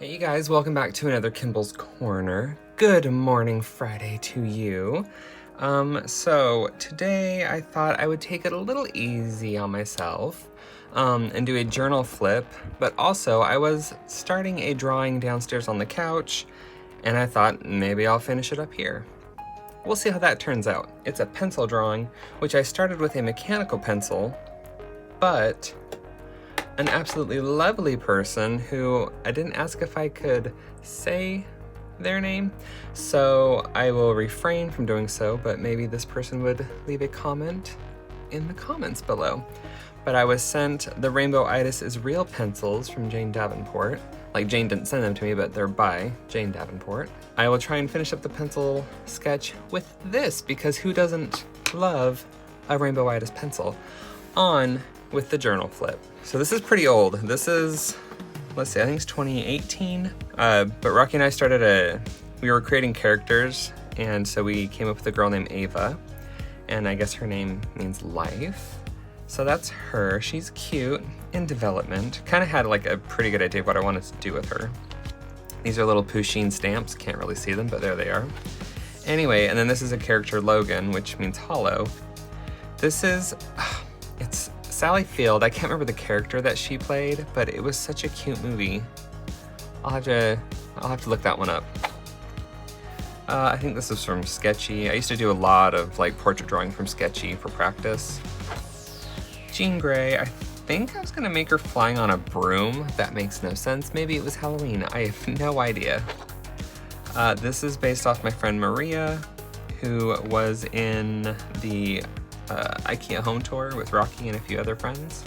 Hey you guys, welcome back to another Kimball's Corner. Good morning Friday to you. So today I thought I would take it a little easy on myself and do a journal flip, but also I was starting a drawing downstairs on the couch and I thought maybe I'll finish it up here. We'll see how that turns out. It's a pencil drawing, which I started with a mechanical pencil, but an absolutely lovely person who I didn't ask if I could say their name, so I will refrain from doing so, but maybe this person would leave a comment in the comments below. But I was sent the Rainbowitis is real pencils from Jane Davenport. Like, Jane didn't send them to me, but they're by Jane Davenport. I will try and finish up the pencil sketch with this, because who doesn't love a Rainbowitis pencil? On with the journal flip. So this is pretty old. This is, let's see, I think it's 2018. But Rocky and I we were creating characters, and so we came up with a girl named Ava, and I guess her name means life. So that's her. She's cute, in development. Kind of had like a pretty good idea of what I wanted to do with her. These are little Pusheen stamps. Can't really see them, but there they are. Anyway, and then this is a character, Logan, which means hollow. This is, it's Sally Field. I can't remember the character that she played, but it was such a cute movie. I'll have to look that one up. I think this is from Sketchy. I used to do a lot of like portrait drawing from Sketchy for practice. Jean Grey, I think I was gonna make her flying on a broom. That makes no sense. Maybe it was Halloween. I have no idea. This is based off my friend Maria, who was in the IKEA home tour with Rocky and a few other friends.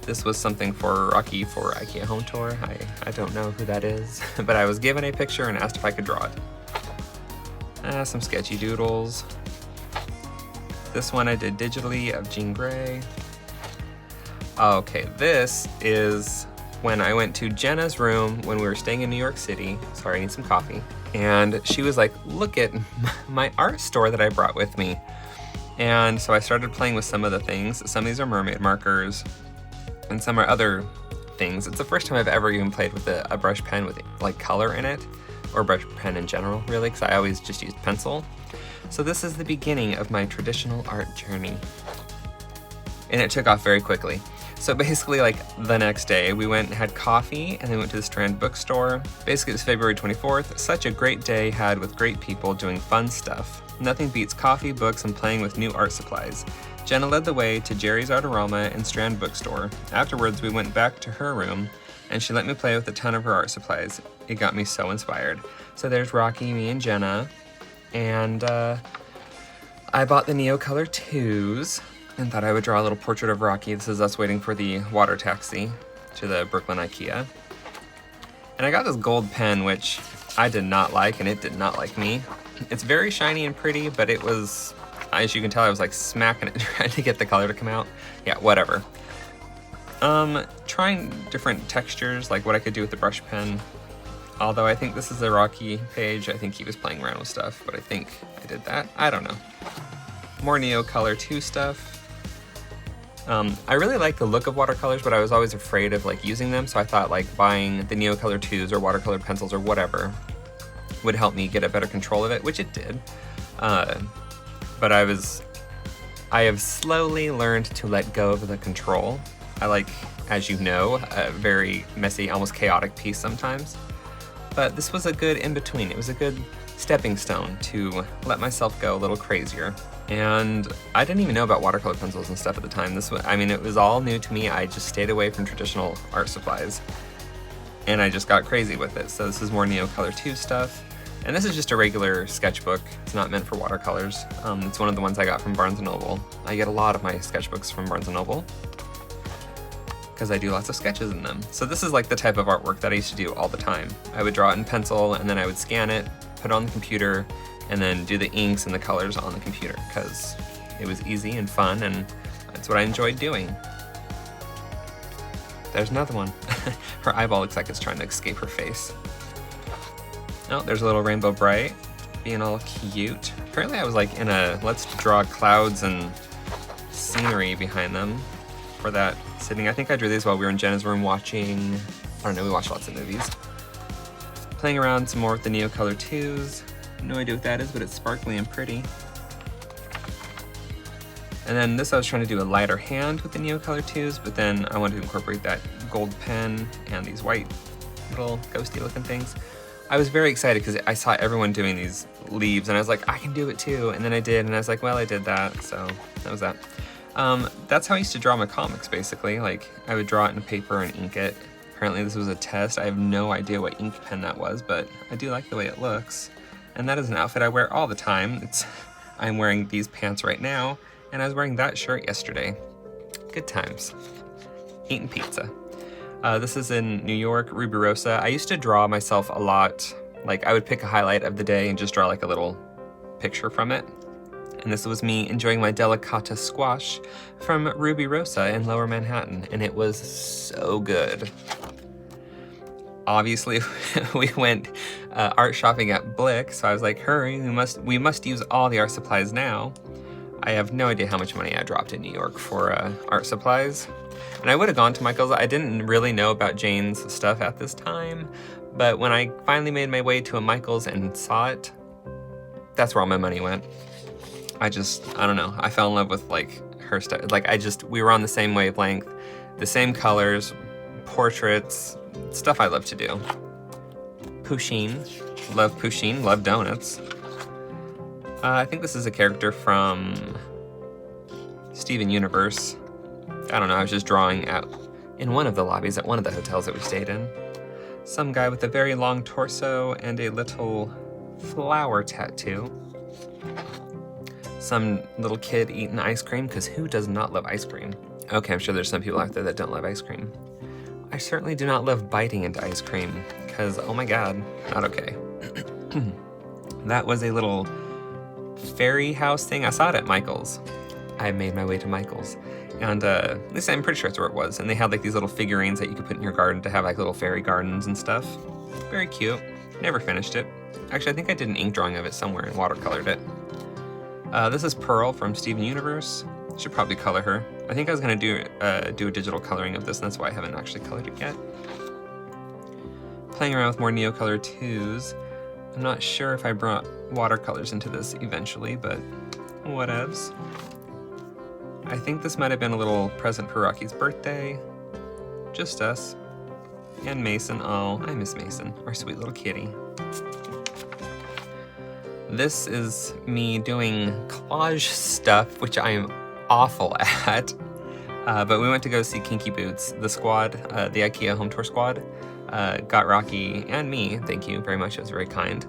This was something for Rocky for IKEA home tour. I don't know who that is, but I was given a picture and asked if I could draw it. Some sketchy doodles. This one I did digitally of Jean Grey. Okay, this is when I went to Jenna's room when we were staying in New York City. Sorry, I need some coffee. And she was like, look at my art store that I brought with me. And so I started playing with some of the things. Some of these are mermaid markers, and some are other things. It's the first time I've ever even played with a brush pen with like color in it, or brush pen in general, really, because I always just used pencil. So this is the beginning of my traditional art journey. And it took off very quickly. So basically, like, the next day, we went and had coffee, and then went to the Strand bookstore. Basically, it was February 24th. Such a great day had with great people doing fun stuff. Nothing beats coffee, books, and playing with new art supplies. Jenna led the way to Jerry's Artarama and Strand bookstore. Afterwards, we went back to her room, and she let me play with a ton of her art supplies. It got me so inspired. So there's Rocky, me, and Jenna. And I bought the Neocolor 2s. And thought I would draw a little portrait of Rocky. This is us waiting for the water taxi to the Brooklyn IKEA. And I got this gold pen, which I did not like, and it did not like me. It's very shiny and pretty, but it was, as you can tell, I was like smacking it trying to get the color to come out. Yeah, whatever. Trying different textures, like what I could do with the brush pen. Although I think this is a Rocky page. I think he was playing around with stuff, but I think I did that. I don't know. More Neocolor 2 stuff. I really like the look of watercolors, but I was always afraid of like using them, so I thought like buying the Neocolor 2s or watercolor pencils or whatever would help me get a better control of it, which it did. But I have slowly learned to let go of the control. I like, as you know, a very messy, almost chaotic piece sometimes. But this was a good in-between. It was a good stepping stone to let myself go a little crazier. And I didn't even know about watercolor pencils and stuff at the time. It was all new to me. I just stayed away from traditional art supplies. And I just got crazy with it. So this is more Neocolor 2 stuff. And this is just a regular sketchbook. It's not meant for watercolors. It's one of the ones I got from Barnes & Noble. I get a lot of my sketchbooks from Barnes & Noble, because I do lots of sketches in them. So this is like the type of artwork that I used to do all the time. I would draw it in pencil, and then I would scan it, put it on the computer, and then do the inks and the colors on the computer, because it was easy and fun, and that's what I enjoyed doing. There's another one. Her eyeball looks like it's trying to escape her face. Oh, there's a little Rainbow Bright being all cute. Apparently I was like in a let's draw clouds and scenery behind them for that sitting. I think I drew these while we were in Jenna's room watching I don't know, we watch lots of movies. Playing around some more with the Neocolor 2s. No idea what that is, but it's sparkly and pretty. And then this I was trying to do a lighter hand with the Neocolor 2s, but then I wanted to incorporate that gold pen and these white little ghosty looking things. I was very excited because I saw everyone doing these leaves and I was like, I can do it too. And then I did, and I was like, well, I did that, so that was that. That's how I used to draw my comics, basically. Like, I would draw it in paper and ink it. Apparently this was a test. I have no idea what ink pen that was, but I do like the way it looks. And that is an outfit I wear all the time. I'm wearing these pants right now, and I was wearing that shirt yesterday. Good times. Eating pizza. This is in New York, Rubirosa. I used to draw myself a lot. Like, I would pick a highlight of the day and just draw like a little picture from it. And this was me enjoying my delicata squash from Rubirosa in Lower Manhattan, and it was so good. Obviously, we went art shopping at Blick, so I was like, hurry, we must use all the art supplies now. I have no idea how much money I dropped in New York for art supplies. And I would have gone to Michael's. I didn't really know about Jane's stuff at this time, but when I finally made my way to a Michael's and saw it, that's where all my money went. I don't know, I fell in love with like her stuff. Like, we were on the same wavelength, the same colors, portraits, stuff I love to do. Pusheen, love donuts. I think this is a character from Steven Universe. I don't know, I was just drawing out in one of the lobbies at one of the hotels that we stayed in. Some guy with a very long torso and a little flower tattoo. Some little kid eating ice cream, because who does not love ice cream? Okay, I'm sure there's some people out there that don't love ice cream. I certainly do not love biting into ice cream, because, oh my god, not okay. That was a little fairy house thing. I saw it at Michael's. I made my way to Michael's, and at least I'm pretty sure that's where it was, and they had like these little figurines that you could put in your garden to have like little fairy gardens and stuff. Very cute. Never finished it. Actually, I think I did an ink drawing of it somewhere and watercolored it. This is Pearl from Steven Universe. Should probably color her. I think I was gonna do a digital coloring of this, and that's why I haven't actually colored it yet. Playing around with more Neocolor 2s. I'm not sure if I brought watercolors into this eventually, but whatevs. I think this might have been a little present for Rocky's birthday. Just us. And Mason. Oh, I miss Mason, our sweet little kitty. This is me doing collage stuff, which I am awful at. But we went to go see Kinky Boots. The squad, the IKEA home tour squad, got Rocky and me, thank you very much, it was very kind,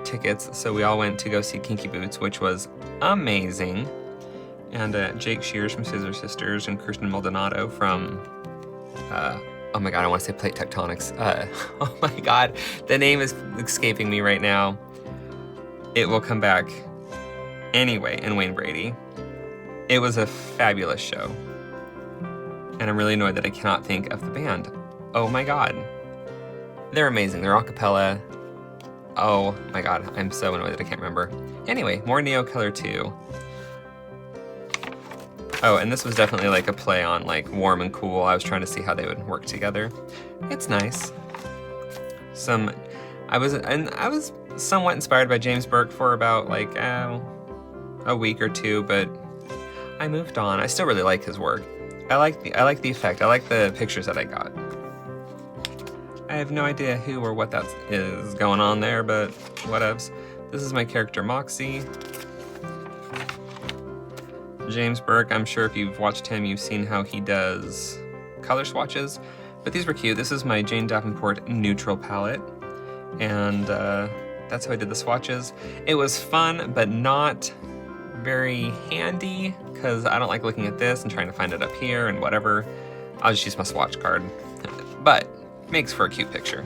tickets. So we all went to go see Kinky Boots, which was amazing. And Jake Shears from Scissor Sisters and Kirsten Maldonado from, oh my god, I want to say Plate Tectonics. Oh my god, the name is escaping me right now. It will come back anyway, and Wayne Brady. It was a fabulous show. And I'm really annoyed that I cannot think of the band. Oh my god. They're amazing. They're a cappella. Oh my god, I'm so annoyed that I can't remember. Anyway, more Neocolor 2. Oh, and this was definitely like a play on like warm and cool. I was trying to see how they would work together. It's nice. I was somewhat inspired by James Burke for about like a week or two, but I moved on. I still really like his work. I like the effect. I like the pictures that I got. I have no idea who or what that is going on there, but whatevs. This is my character Moxie. James Burke, I'm sure if you've watched him, you've seen how he does color swatches, but these were cute. This is my Jane Davenport neutral palette, and that's how I did the swatches. It was fun, but not very handy, because I don't like looking at this and trying to find it up here and whatever. I'll just use my swatch card, but makes for a cute picture.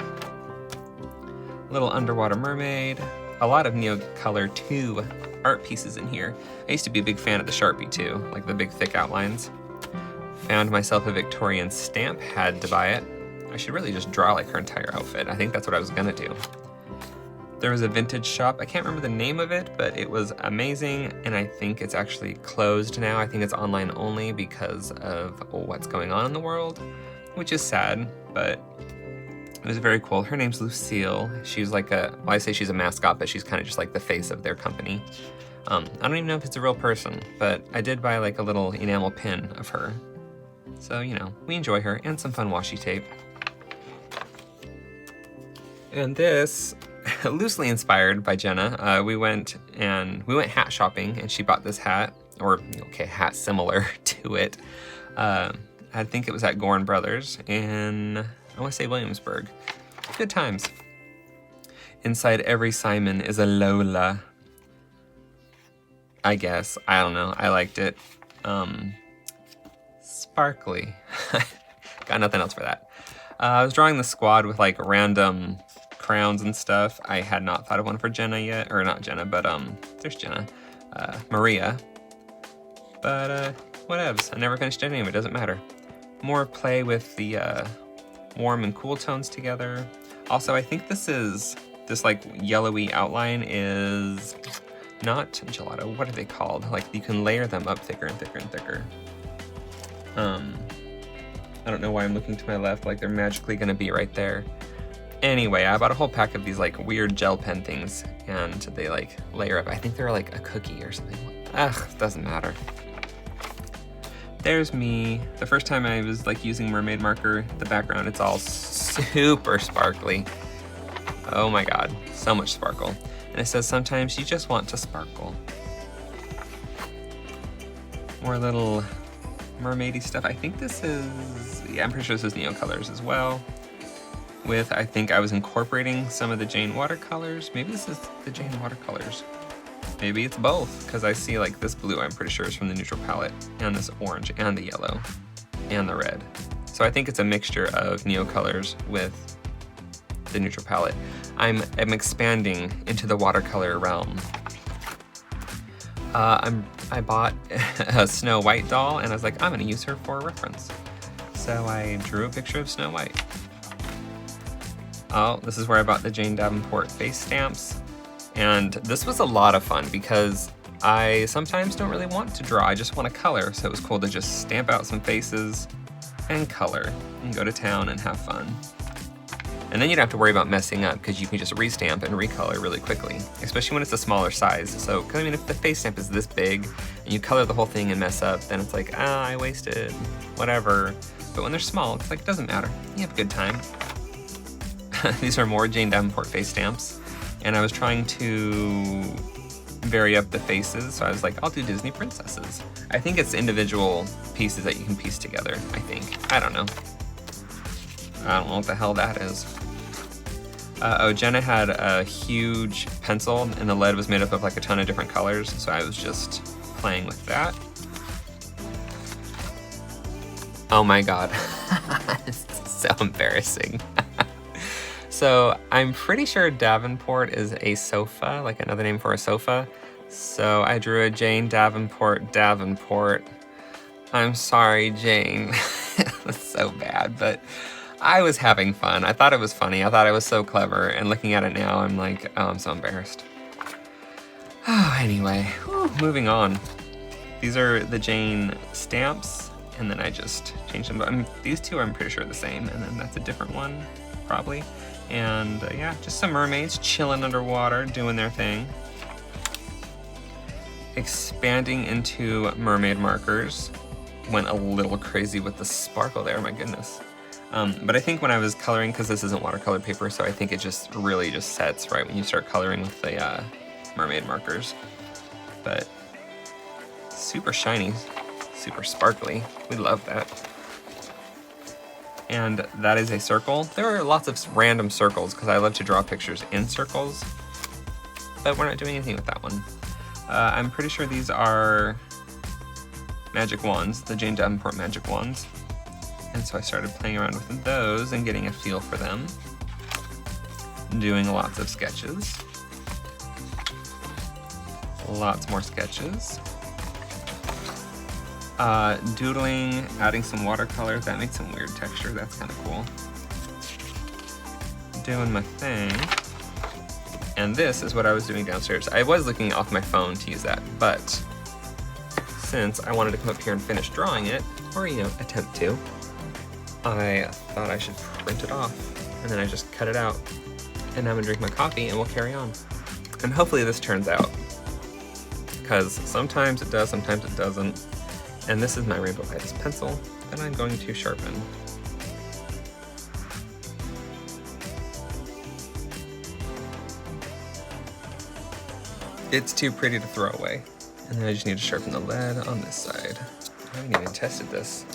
Little underwater mermaid. A lot of Neocolor 2 art pieces in here. I used to be a big fan of the Sharpie too, like the big thick outlines. Found myself a Victorian stamp, had to buy it. I should really just draw like her entire outfit. I think that's what I was gonna do. There was a vintage shop, I can't remember the name of it, but it was amazing, and I think it's actually closed now. I think it's online only because of what's going on in the world, which is sad, but It was very cool. Her name's Lucille. She's like well, I say she's a mascot, but she's kind of just like the face of their company. I don't even know if it's a real person, but I did buy like a little enamel pin of her. So, you know, we enjoy her, and some fun washi tape. And this, loosely inspired by Jenna, we went hat shopping, and she bought this hat, or okay, hat similar to it. I think it was at Gorn Brothers in, I want to say Williamsburg. Good times. Inside every Simon is a Lola. I guess. I don't know. I liked it. Sparkly. Got nothing else for that. I was drawing the squad with like random crowns and stuff. I had not thought of one for Jenna yet. Or not Jenna, but there's Jenna. Maria. But whatevs. I never finished any of it. Doesn't matter. More play with the warm and cool tones together. Also, I think this like yellowy outline is not gelato. What are they called? Like you can layer them up thicker and thicker and thicker. I don't know why I'm looking to my left like they're magically gonna be right there. Anyway, I bought a whole pack of these like weird gel pen things, and they like layer up. I think they're like a cookie or something. Ugh, doesn't matter. There's me. The first time I was like using mermaid marker, the background, it's all super sparkly. Oh my God, so much sparkle. And it says sometimes you just want to sparkle. More little mermaidy stuff. I think this is, yeah, I'm pretty sure this is Neo Colors as well. With, I think I was incorporating some of the Jane watercolors. Maybe this is the Jane watercolors. Maybe it's both, because I see like this blue, I'm pretty sure is from the neutral palette, and this orange, and the yellow, and the red. So I think it's a mixture of Neo Colors with the neutral palette. I'm expanding into the watercolor realm. I bought a Snow White doll, and I was like, I'm gonna use her for a reference. So I drew a picture of Snow White. Oh, this is where I bought the Jane Davenport face stamps. And this was a lot of fun because I sometimes don't really want to draw, I just want to color. So it was cool to just stamp out some faces and color and go to town and have fun. And then you don't have to worry about messing up because you can just restamp and recolor really quickly, especially when it's a smaller size. So, cause I mean, if the face stamp is this big and you color the whole thing and mess up, then it's like, ah, I wasted, whatever. But when they're small, it's like, it doesn't matter. You have a good time. These are more Jane Davenport face stamps. And I was trying to vary up the faces, so I was like, I'll do Disney princesses. I think it's individual pieces that you can piece together, I think. I don't know. I don't know what the hell that is. Oh, Jenna had a huge pencil, and the lead was made up of like a ton of different colors, so I was just playing with that. Oh my God. It's so embarrassing. So I'm pretty sure Davenport is a sofa, like another name for a sofa. So I drew a Jane Davenport. I'm sorry, Jane. It was so bad, but I was having fun. I thought it was funny. I thought it was so clever. And looking at it now, I'm like, oh, I'm so embarrassed. Oh, anyway, moving on. These are the Jane stamps, and then I just changed them. These two I'm pretty sure are the same, and then that's a different one, probably. And yeah, just some mermaids chilling underwater, doing their thing. Expanding into mermaid markers. Went a little crazy with the sparkle there, my goodness. But I think when I was coloring, because this isn't watercolor paper, so I think it just really just sets right when you start coloring with the mermaid markers. But super shiny, super sparkly. We love that. And that is a circle. There are lots of random circles because I love to draw pictures in circles, but we're not doing anything with that one. I'm pretty sure these are magic wands, the Jane Davenport magic wands. And so I started playing around with those and getting a feel for them. Doing lots of sketches. Lots more sketches. Doodling, adding some watercolors, that makes some weird texture, that's kind of cool. Doing my thing. And this is what I was doing downstairs. I was looking off my phone to use that, but since I wanted to come up here and finish drawing it, or, you know, attempt to, I thought I should print it off. and then I just cut it out. And now I'm gonna drink my coffee and we'll carry on. And hopefully this turns out, because sometimes it does, sometimes it doesn't. And this is my Rainbowitis pencil that I'm going to sharpen. It's too pretty to throw away. And then I just need to sharpen the lead on this side. I haven't even tested this.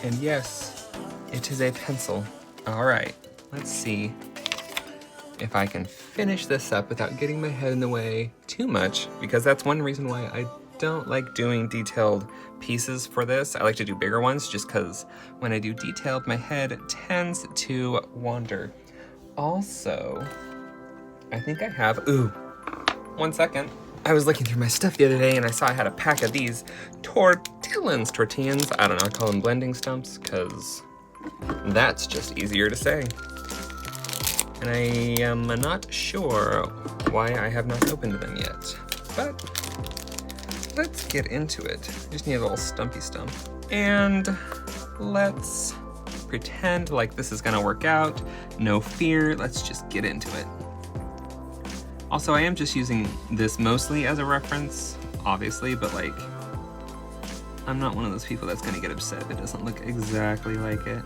And yes, it is a pencil. All right, let's see if I can finish this up without getting my head in the way too much, because that's one reason why I don't like doing detailed pieces for this. I like to do bigger ones just because when I do detailed, my head tends to wander. Also, I think I have, ooh, 1 second. I was looking through my stuff the other day and I saw I had a pack of these tortillons, I don't know, I call them blending stumps because that's just easier to say. And I am not sure why I have not opened them yet, but let's get into it. I just need a little stumpy stump. And let's pretend like this is gonna work out. No fear, let's just get into it. Also, I am just using this mostly as a reference, obviously, but like, I'm not one of those people that's gonna get upset if it doesn't look exactly like it.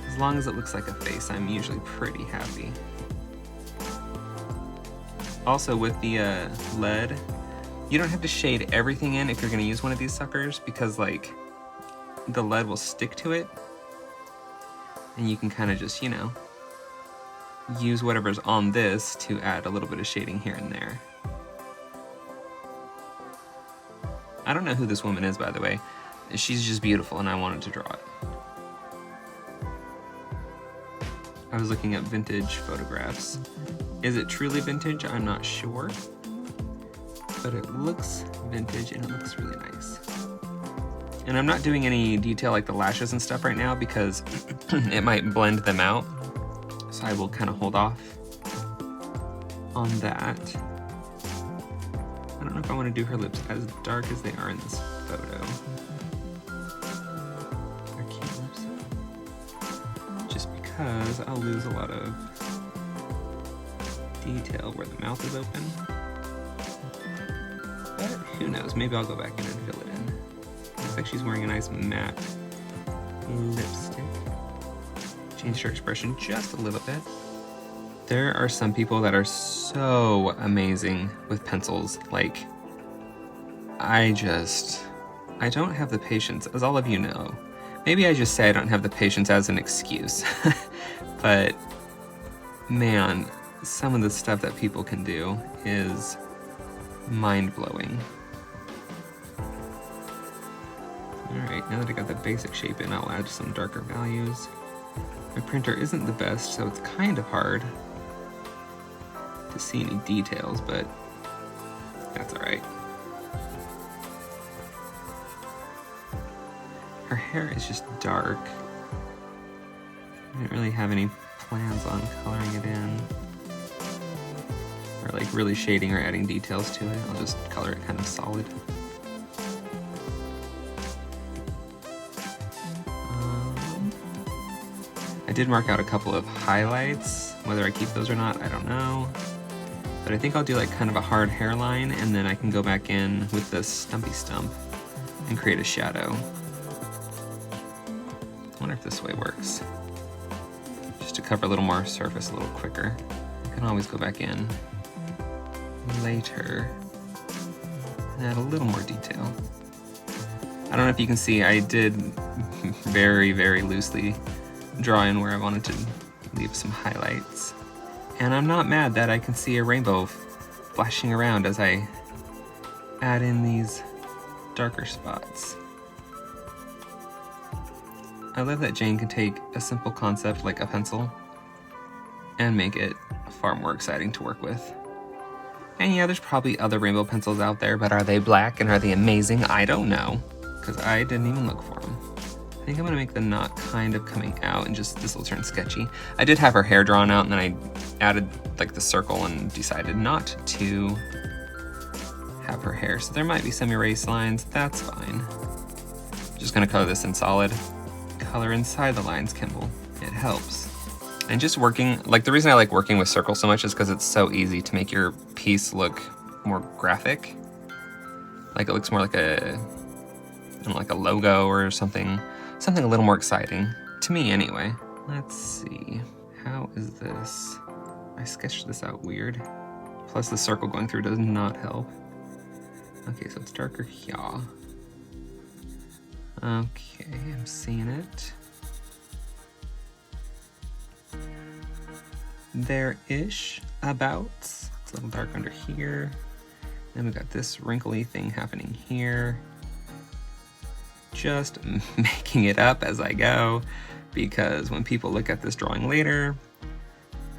As long as it looks like a face, I'm usually pretty happy. Also, with the lead, you don't have to shade everything in if you're gonna use one of these suckers, because like, the lead will stick to it. And you can kind of just, you know, use whatever's on this to add a little bit of shading here and there. I don't know who this woman is, by the way. She's just beautiful and I wanted to draw it. I was looking at vintage photographs. Is it truly vintage? I'm not sure. But it looks vintage and it looks really nice. And I'm not doing any detail like the lashes and stuff right now because it might blend them out. So I will kind of hold off on that. I don't know if I want to do her lips as dark as they are in this photo. They're cute lips. Just because I'll lose a lot of detail where the mouth is open. But who knows, maybe I'll go back in and fill it in. Looks like she's wearing a nice matte lipstick. Changed her expression just a little bit. There are some people that are so amazing with pencils. Like, I don't have the patience, as all of you know. Maybe I just say I don't have the patience as an excuse. But man, some of the stuff that people can do is mind-blowing. Alright, now that I got the basic shape in, I'll add some darker values. My printer isn't the best, so it's kind of hard to see any details, but that's alright. Her hair is just dark. I didn't really have any plans on coloring it in. Or like really shading or adding details to it. I'll just color it kind of solid. I did mark out a couple of highlights. Whether I keep those or not, I don't know. But I think I'll do like kind of a hard hairline, and then I can go back in with the stumpy stump and create a shadow. I wonder if this way works. Just to cover a little more surface a little quicker. I can always go back in later and add a little more detail. I don't know if you can see, I did very, very loosely draw in where I wanted to leave some highlights. And I'm not mad that I can see a rainbow flashing around as I add in these darker spots. I love that Jane can take a simple concept like a pencil and make it far more exciting to work with. And yeah, there's probably other rainbow pencils out there, but are they black and are they amazing? I don't know, because I didn't even look for them. I think I'm gonna make the knot kind of coming out and just, this will turn sketchy. I did have her hair drawn out and then I added like the circle and decided not to have her hair. So there might be some erase lines, that's fine. Just gonna color this in solid. Color inside the lines, Kimball. It helps. And just working, like the reason I like working with circles so much is because it's so easy to make your piece look more graphic. Like it looks more like a, I don't know, like a logo or something a little more exciting. To me anyway. Let's see, how is this? I sketched this out weird. Plus the circle going through does not help. Okay, so it's darker here. Okay, I'm seeing it. There-ish, about. It's a little dark under here. Then we got this wrinkly thing happening here. Just making it up as I go, because when people look at this drawing later,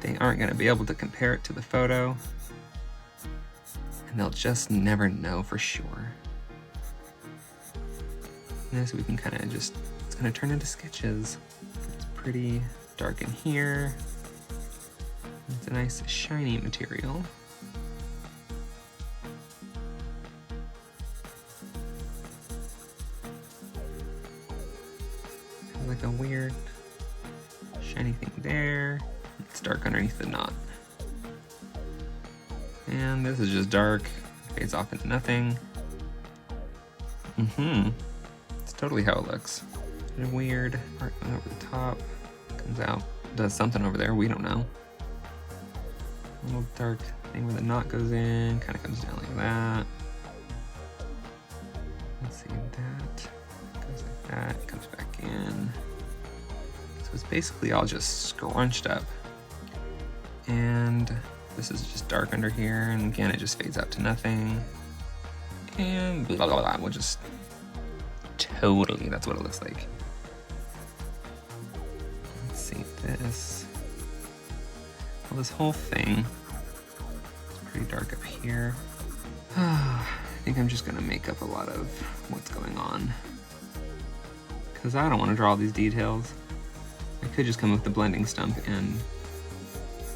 they aren't gonna be able to compare it to the photo, and they'll just never know for sure. And so we can kind of just, it's gonna turn into sketches. It's pretty dark in here. It's a nice shiny material. Like a weird shiny thing there. It's dark underneath the knot. And this is just dark, fades off into nothing. It's totally how it looks. And a weird part going over the top, comes out, does something over there, we don't know. A little dark thing where the knot goes in, kind of comes down like that. Let's see, that goes like that, comes back in. So it's basically all just scrunched up. And this is just dark under here, and again, it just fades out to nothing. And blah, blah, blah, we'll just, totally, that's what it looks like. Let's see this. Well, this whole thing is pretty dark up here. I think I'm just gonna make up a lot of what's going on, because I don't want to draw all these details. I could just come up with the blending stump and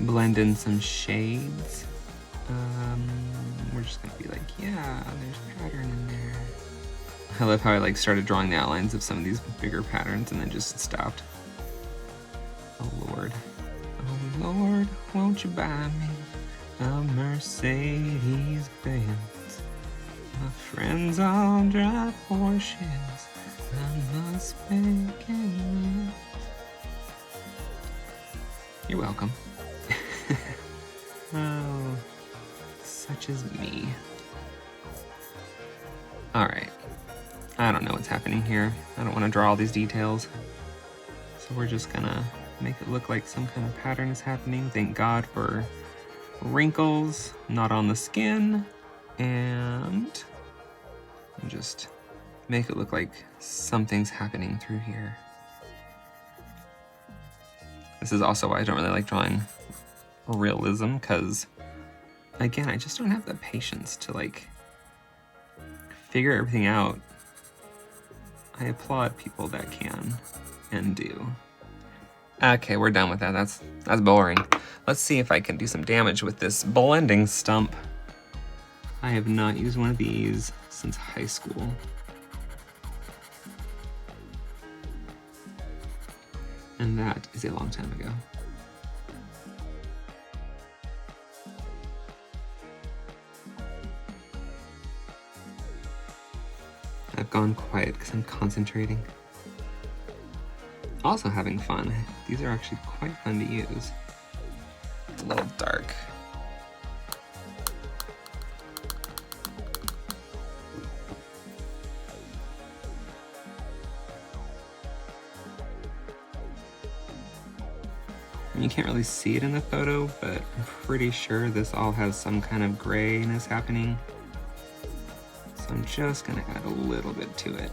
blend in some shades. We're just gonna be like, yeah, there's pattern in there. I love how I like started drawing the outlines of some of these bigger patterns and then just stopped. Oh Lord. Oh Lord, won't you buy me a Mercedes Benz? My friends all drive Porsches. I must make it. You're welcome. Oh, such is me. Alright. I don't know what's happening here. I don't want to draw all these details. So we're just gonna make it look like some kind of pattern is happening. Thank God for wrinkles not on the skin. And just make it look like something's happening through here. This is also why I don't really like drawing realism, because again, I just don't have the patience to like figure everything out. I applaud people that can and do. Okay, we're done with that. That's boring. Let's see if I can do some damage with this blending stump. I have not used one of these since high school. And that is a long time ago. I've gone quiet because I'm concentrating. Also having fun. These are actually quite fun to use. It's a little dark. You can't really see it in the photo, but I'm pretty sure this all has some kind of grayness happening. So I'm just gonna add a little bit to it.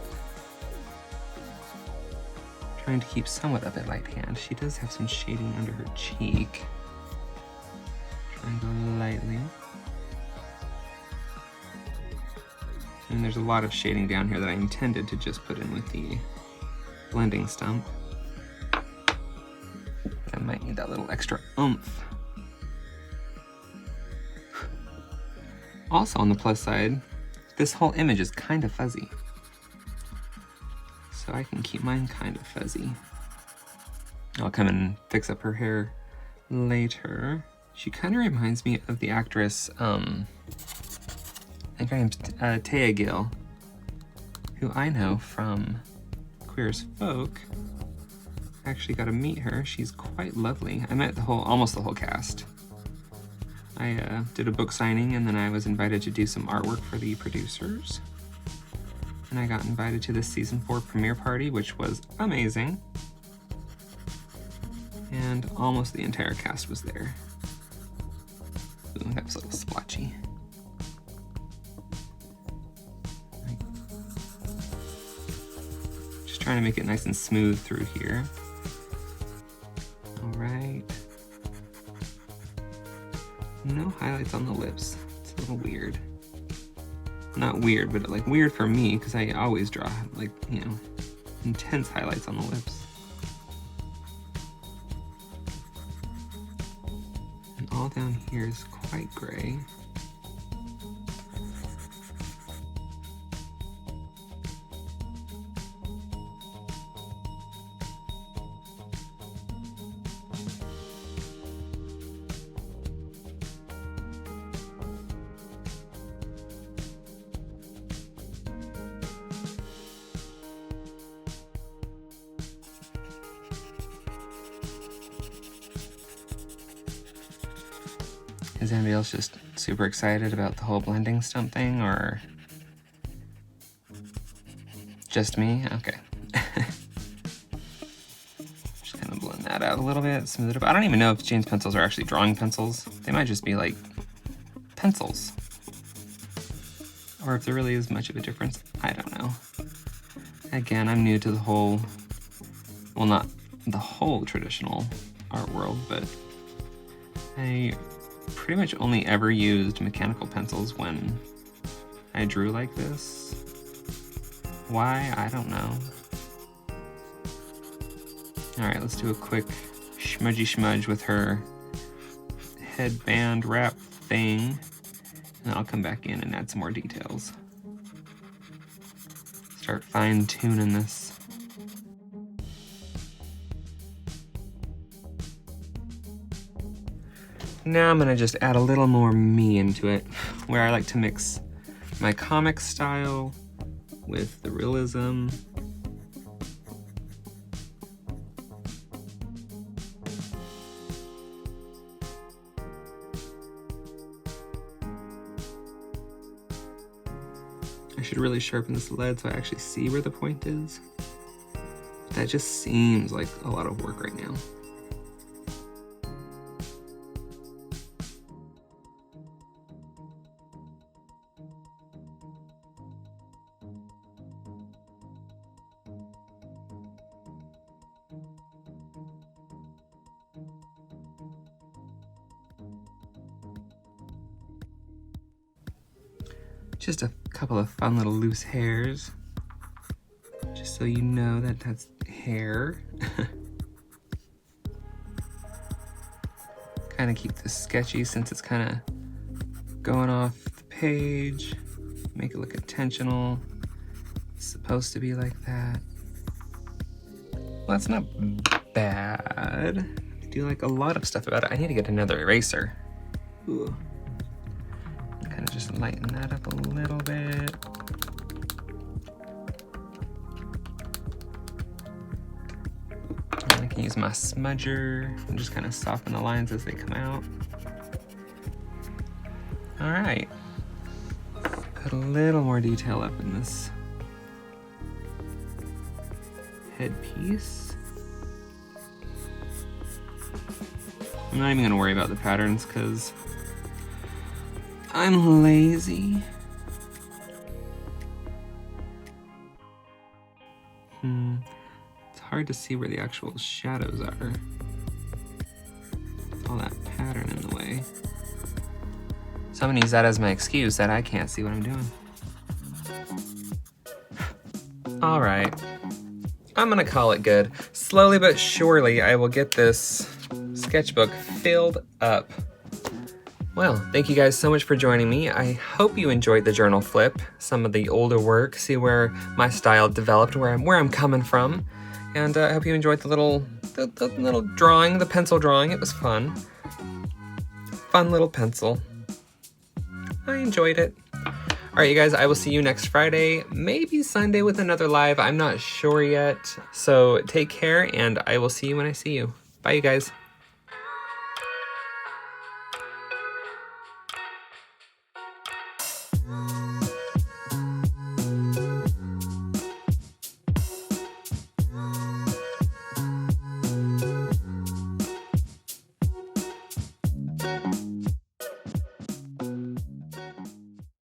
Trying to keep somewhat of a light hand. She does have some shading under her cheek. Trying to go lightly. And there's a lot of shading down here that I intended to just put in with the blending stump. I might need that little extra oomph. Also on the plus side, this whole image is kind of fuzzy. So I can keep mine kind of fuzzy. I'll come and fix up her hair later. She kind of reminds me of the actress, I think her name's Taya Gill, who I know from Queer as Folk. I actually got to meet her. She's quite lovely. I met almost the whole cast. I did a book signing, and then I was invited to do some artwork for the producers. And I got invited to the season 4 premiere party, which was amazing. And almost the entire cast was there. Ooh, that was a little splotchy. Just trying to make it nice and smooth through here. All right. No highlights on the lips. It's a little weird. Not weird, but like weird for me, because I always draw, like, you know, intense highlights on the lips. And all down here is quite gray. Is anybody else just super excited about the whole blending stump thing, or just me? Okay. Just kind of blend that out a little bit, smooth it up. I don't even know if Jane's pencils are actually drawing pencils. They might just be like pencils. Or if there really is much of a difference, I don't know. Again, I'm new to the whole, well, not the whole traditional art world, but I pretty much only ever used mechanical pencils when I drew like this. Why? I don't know. Alright, let's do a quick smudgy smudge with her headband wrap thing, and then I'll come back in and add some more details. Start fine-tuning this. Now I'm gonna just add a little more me into it, where I like to mix my comic style with the realism. I should really sharpen this lead so I actually see where the point is. That just seems like a lot of work right now. Just a couple of fun little loose hairs, just so you know that that's hair. Kind of keep this sketchy since it's kind of going off the page. Make it look intentional. It's supposed to be like that. Well, that's not bad. I do like a lot of stuff about it. I need to get another eraser. Ooh. Kind of just lighten that up a little bit. And I can use my smudger and just kind of soften the lines as they come out. All right. Put a little more detail up in this headpiece. I'm not even gonna worry about the patterns because I'm lazy. It's hard to see where the actual shadows are. All that pattern in the way. So I'm gonna use that as my excuse that I can't see what I'm doing. All right, I'm gonna call it good. Slowly but surely, I will get this sketchbook filled up. Well, thank you guys so much for joining me. I hope you enjoyed the journal flip, some of the older work, see where my style developed, where I'm coming from. And I hope you enjoyed the little drawing, the pencil drawing. It was fun. Fun little pencil. I enjoyed it. All right, you guys, I will see you next Friday, maybe Sunday with another live. I'm not sure yet. So take care, and I will see you when I see you. Bye, you guys.